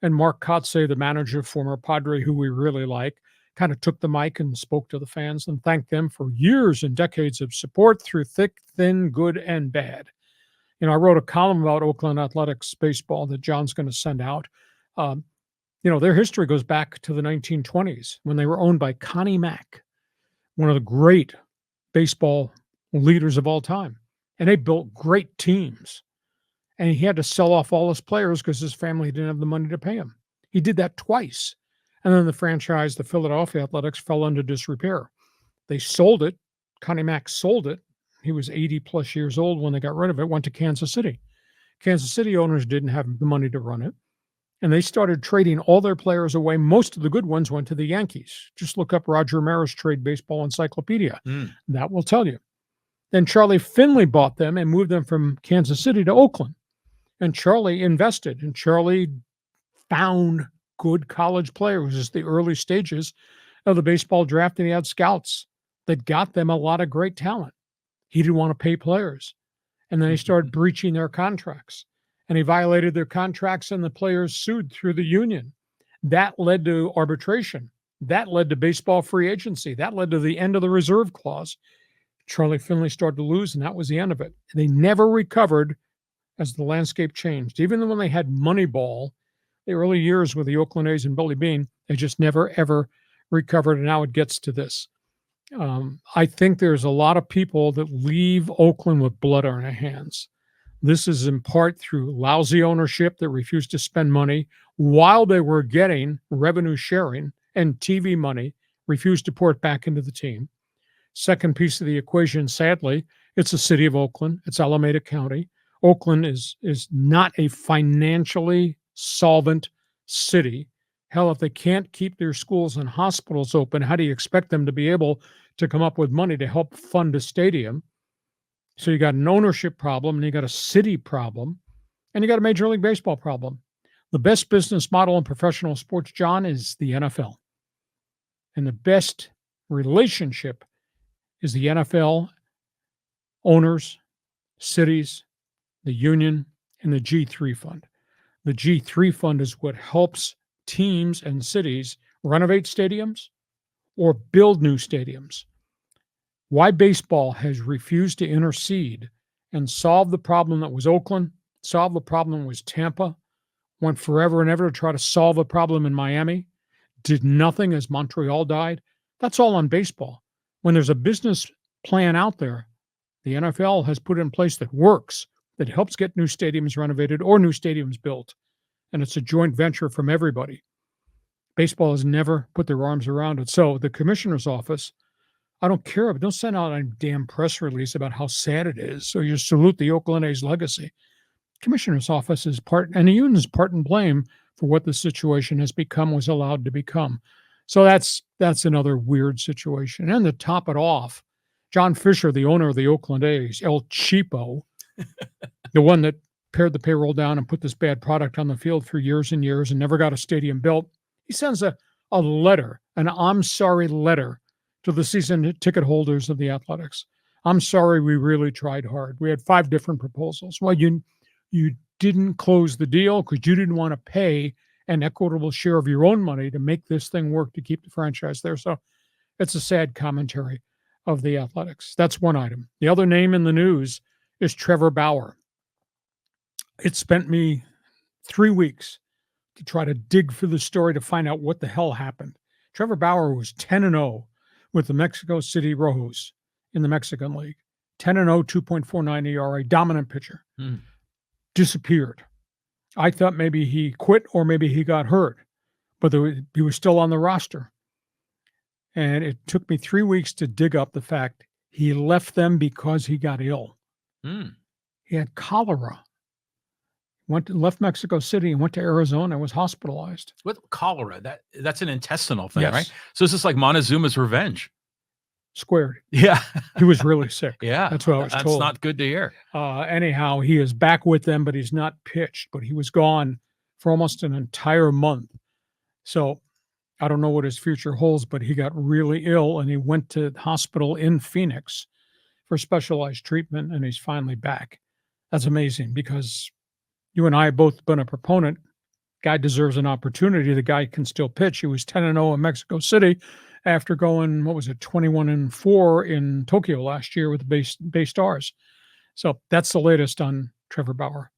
And Mark Kotze, the manager, former Padre, who we really like, kind of took the mic and spoke to the fans and thanked them for years and decades of support through thick, thin, good, and bad. I wrote a column about Oakland Athletics baseball that John's going to send out. Um, their history goes back to the 1920s when they were owned by Connie Mack, one of the great baseball leaders of all time. And they built great teams. And he had to sell off all his players because his family didn't have the money to pay him. He did that twice. And then the franchise, the Philadelphia Athletics, fell into disrepair. They sold it. Connie Mack sold it. He was 80 plus years old when they got rid of it, went to Kansas City. Kansas City owners didn't have the money to run it. And they started trading all their players away. Most of the good ones went to the Yankees. Just look up Roger Maris Trade Baseball Encyclopedia. That will tell you. Then Charlie Finley bought them and moved them from Kansas City to Oakland. And Charlie invested, and Charlie found good college players. It was the early stages of the baseball draft, and he had scouts that got them a lot of great talent. He didn't want to pay players. And then he started breaching their contracts. And he violated their contracts, and the players sued through the union. That led to arbitration. That led to baseball free agency. That led to the end of the reserve clause. Charlie Finley started to lose, and that was the end of it. They never recovered as the landscape changed. Even when they had Moneyball, the early years with the Oakland A's and Billy Beane, they just never, ever recovered. And now it gets to this. I think there's a lot of people that leave Oakland with blood on their hands. This is in part through lousy ownership that refused to spend money while they were getting revenue sharing and TV money, refused to pour it back into the team. Second piece of the equation, sadly, it's the city of Oakland. It's Alameda County. Oakland is not a financially solvent city. Hell, if they can't keep their schools and hospitals open, how do you expect them to be able to come up with money to help fund a stadium? So you got an ownership problem, and you got a city problem, and you got a Major League Baseball problem. The best business model in professional sports, John, is the NFL. And the best relationship is the NFL owners, cities, the union, and the G3 fund. The G3 fund is what helps teams and cities renovate stadiums or build new stadiums. Why baseball has refused to intercede and solve the problem that was Oakland, solve the problem that was Tampa, went forever and ever to try to solve a problem in Miami, did nothing as Montreal died. That's all on baseball. When there's a business plan out there, the NFL has put in place that works, that helps get new stadiums renovated or new stadiums built. And it's a joint venture from everybody. Baseball has never put their arms around it. So the commissioner's office, I don't care, but don't send out a damn press release about how sad it is. So you salute the Oakland A's legacy. Commissioner's office is part, and the union's part and blame for what the situation has become, was allowed to become. So that's another weird situation. And to top it off, John Fisher, the owner of the Oakland A's, El Cheapo, the one that pared the payroll down and put this bad product on the field for years and years and never got a stadium built, he sends a letter, an I'm sorry letter, to the season ticket holders of the Athletics. I'm sorry, we really tried hard. We had 5 different proposals. Well, you didn't close the deal because you didn't want to pay an equitable share of your own money to make this thing work, to keep the franchise there. So it's a sad commentary of the Athletics. That's one item. The other name in the news is Trevor Bauer. It spent me 3 weeks to try to dig for the story to find out what the hell happened. Trevor Bauer was 10-0 with the Mexico City Rojos in the Mexican League. 10-0, 2.49 ERA, dominant pitcher. Disappeared. I thought maybe he quit or maybe he got hurt, but he was still on the roster. And it took me 3 weeks to dig up the fact he left them because he got ill. He had cholera. Left Mexico City and went to Arizona and was hospitalized. With cholera, that's an intestinal thing, Yes. right? So it's just like Montezuma's revenge. Squared. Yeah. He was really sick. Yeah. That's what I was told. That's not good to hear. Anyhow, he is back with them, but he's not pitched. But he was gone for almost an entire month. So I don't know what his future holds, but he got really ill and he went to the hospital in Phoenix for specialized treatment, and he's finally back. That's amazing because you and I have both been a proponent Guy deserves an opportunity. The guy can still pitch. He was 10-0 in Mexico City after going, 21-4 in Tokyo last year with the Bay Stars. So that's the latest on Trevor Bauer.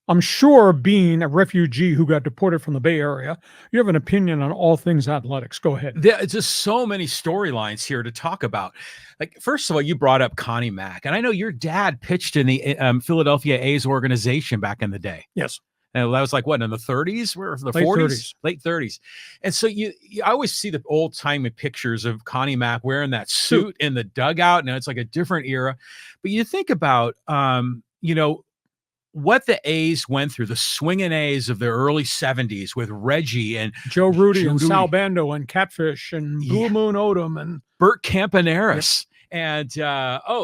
I'm sure, being a refugee who got deported from the Bay Area, you have an opinion on all things athletics. Go ahead. There's just so many storylines here to talk about. Like, first of all, you brought up Connie Mack, and I know your dad pitched in the Philadelphia A's organization back in the day. Yes. And that was like, what, in the 30s or the Late 40s? 30s. Late 30s. And so I always see the old timey pictures of Connie Mack wearing that suit in the dugout. And it's like a different era. But you think about, what the A's went through, the Swingin A's of the early 70s with Reggie and Joe Rudy and Sal Bando and Catfish and Blue Moon Odom and Bert Campaneris. Yep. And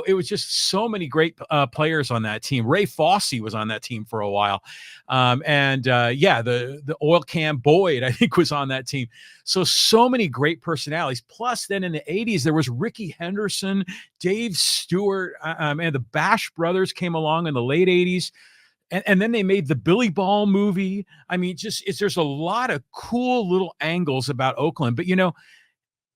it was just so many great players on that team. Ray Fosse was on that team for a while. The oil can Boyd, I think, was on that team. So many great personalities. Plus, then in the 80s, there was Rickey Henderson, Dave Stewart, and the Bash Brothers came along in the late 80s. And then they made the Billy Ball movie. I mean, there's a lot of cool little angles about Oakland. But,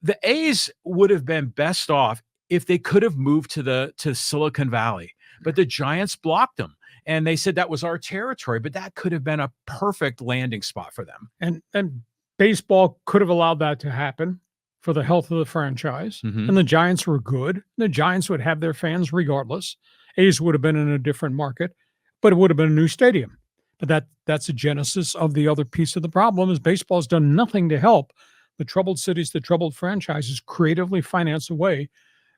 the A's would have been best off if they could have moved to Silicon Valley. But the Giants blocked them. And they said that was our territory. But that could have been a perfect landing spot for them. And baseball could have allowed that to happen for the health of the franchise. Mm-hmm. And the Giants were good. The Giants would have their fans regardless. A's would have been in a different market. But it would have been a new stadium. But that's the genesis of the other piece of the problem is baseball has done nothing to help the troubled cities, the troubled franchises creatively finance a way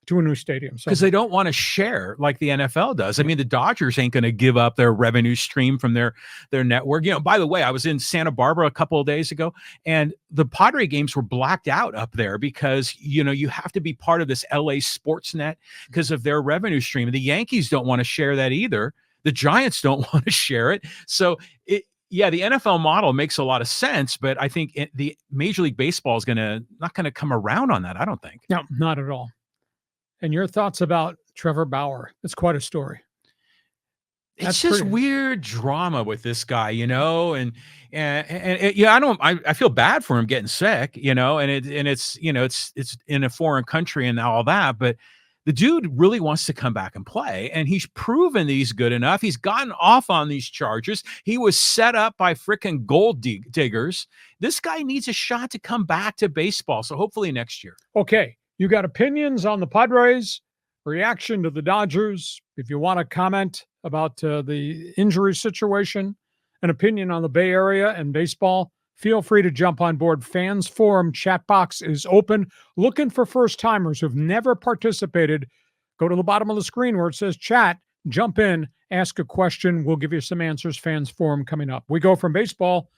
to a new stadium. Because they don't want to share like the NFL does. I mean, the Dodgers ain't going to give up their revenue stream from their network. By the way, I was in Santa Barbara a couple of days ago, and the Padre games were blacked out up there because, you have to be part of this LA sports net because of their revenue stream. The Yankees don't want to share that either. The Giants don't want to share it. So the NFL model makes a lot of sense, but I think the Major League Baseball is not going to come around on that. I don't think. No, not at all. And your thoughts about Trevor Bauer? It's quite a story. It's just weird drama with this guy, and I feel bad for him getting sick, and it's in a foreign country and all that, but the dude really wants to come back and play, and he's proven that he's good enough. He's gotten off on these charges. He was set up by frickin' gold diggers. This guy needs a shot to come back to baseball, so hopefully next year. Okay, you got opinions on the Padres, reaction to the Dodgers. If you want to comment about the injury situation, an opinion on the Bay Area and baseball, feel free to jump on board. Fans Forum chat box is open. Looking for first-timers who've never participated. Go to the bottom of the screen where it says chat. Jump in, ask a question. We'll give you some answers. Fans Forum coming up. We go from baseball